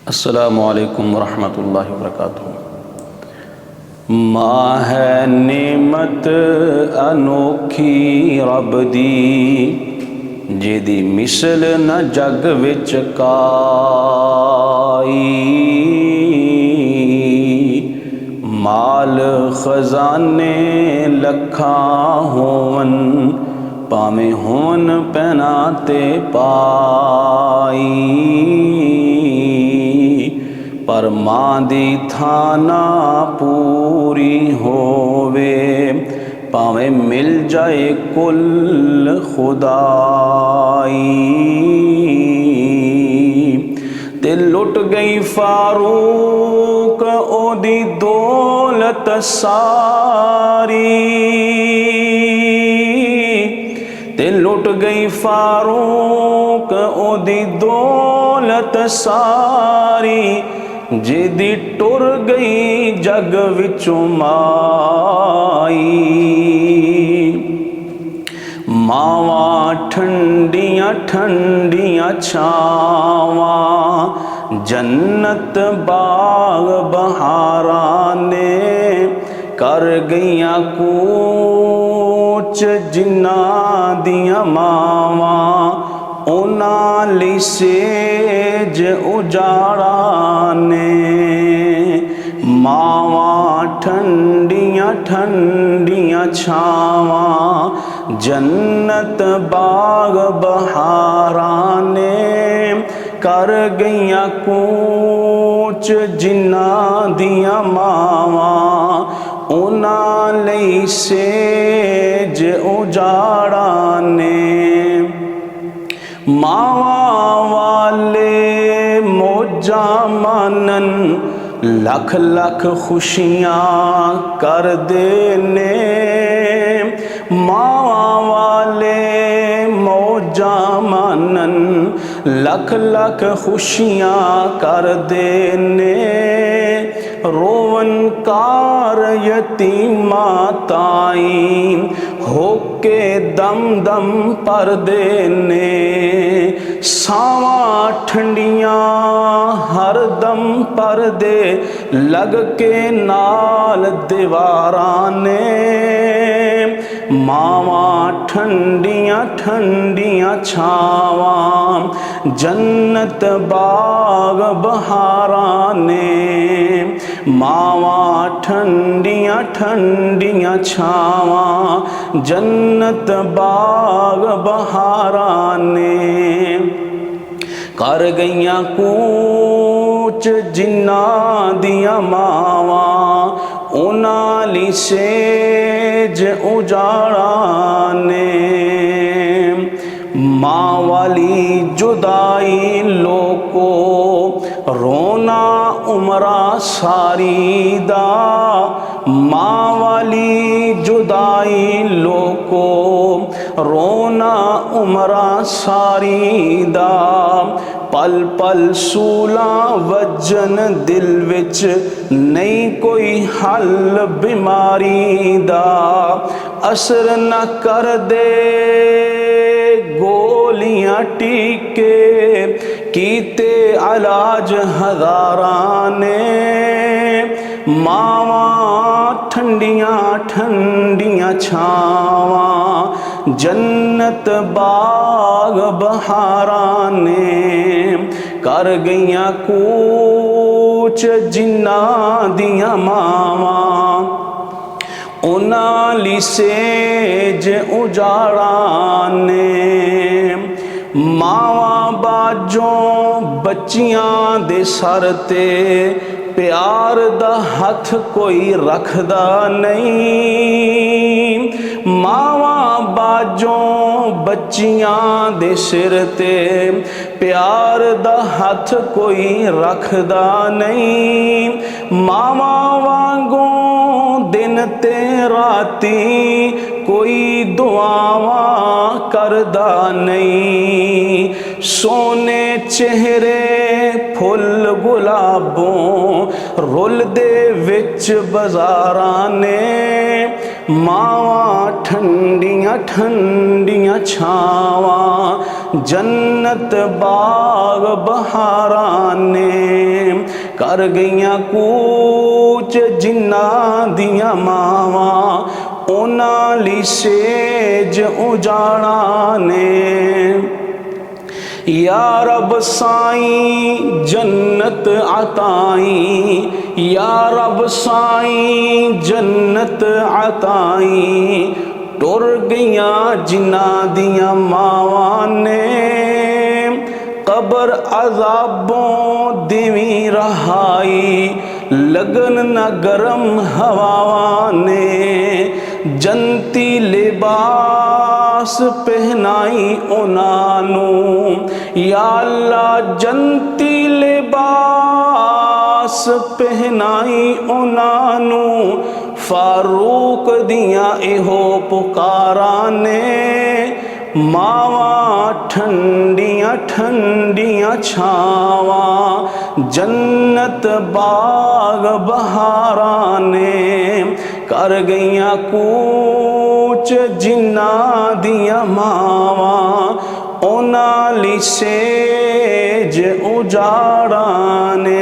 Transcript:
अस्सलामु अलैकुम वरहमतुल्लाहि वबरकातुहू। मां है नेमत अनोखी रब दी, जिहदी मिसल न जग विच काई। माल खजाने लखां होवन, भावें होन पैना ते पाई। पर मां दी थाना पूरी होवे, भावें मिल जाए कुल खुदाई। ते लुट गई फारूक ओदी दौलत सारी, ते लुट गई फारूक ओदी दौलत सारी, जिहदी टुर गई जग विचों माई। मावां ठंडियां ठंडियां छावां, जन्नत बाग बहारां ने कर गईयां कूच जिन्हां दियां मावां, उन्हां लई सेज उजाड़ां ने। मावां ठंडियां ठंडियां छावां, जन्नत बाग बहारां ने कर गईयां कूच जिन्हां दियां मावां, उन्हां लई सेज उजाड़ां ने। मावां वाले मौजां मानन, लख लख खुशियां करदे ने। मावां वाले मौजां मानन, लख लख खुशियां करदे ने। रोवन कार यतीमां ताईं, होके दम दम भरदे ने। सावां ठंडियां हर दम भरदे, लग के नाल दीवारां ने। मावां ठंडियां ठंडियां छावां, जन्नत बाग बहारां ने। मावां ठंडियां ठंडियां छावां, जन्नत बाग बहारां ने कर गईयां कूच जिन्हां दियां मावां, उन्हां लई सेज उजाड़ां ने। मां वाली जुदाई लोको, रोना उमरा सारी दा। मां वाली जुदाई लोको, रोना उमरा सारी दा। पल पल सूलां वजन दिल विच, नहीं कोई हल बीमारी दा। असर न कर दे गोलियां टीके, कीते इलाज हज़ारां ने। मावां ठंडियां ठंडियां छावां, जन्नत बाग बहारां ने कर गईयां कूच जिन्हां दियां मावां, उन्हां लई सेज उजाड़ां ने। मावां बाजों बच्चियां दे सर ते, प्यार दा हथ कोई रखदा नहीं। मावां बाजों बच्चियां दे सिर ते, प्यार दा हथ कोई रखदा नहीं। मावां वांगों दिन ते राती, कोई दुआवां करदा नहीं। सोने चेहरे फुल गुलाबों, रुलदे विच बाजारां ने। मावां ठंडियां ठंडियां छावां, जन्नत बाग बहारां ने। कर गईयां कूच जिन्हां दियां मावां उन्हां लई सेज उजाड़ा ने। या रब साईं जन्नत अताई, या रब साईं जन्नत अताई, टुर गईयां जिन्हां दियां मावां ने। कबर अजाबों देवी रहाई, लगन न गरम हवावां ने। जन्नती लिबास पहनाई उन्हां नूं, या अल्लाह जन्नती लिबास पहनाई उन्हां नूं। फारूक दियां इहो पुकारां ने, मावां ठंडियां ठंडियां छावां, जन्नत बाग बहारां ने। कर गईयां कूच जिन्हां दियां मावां उन्हां लई सेज उजाड़ा ने।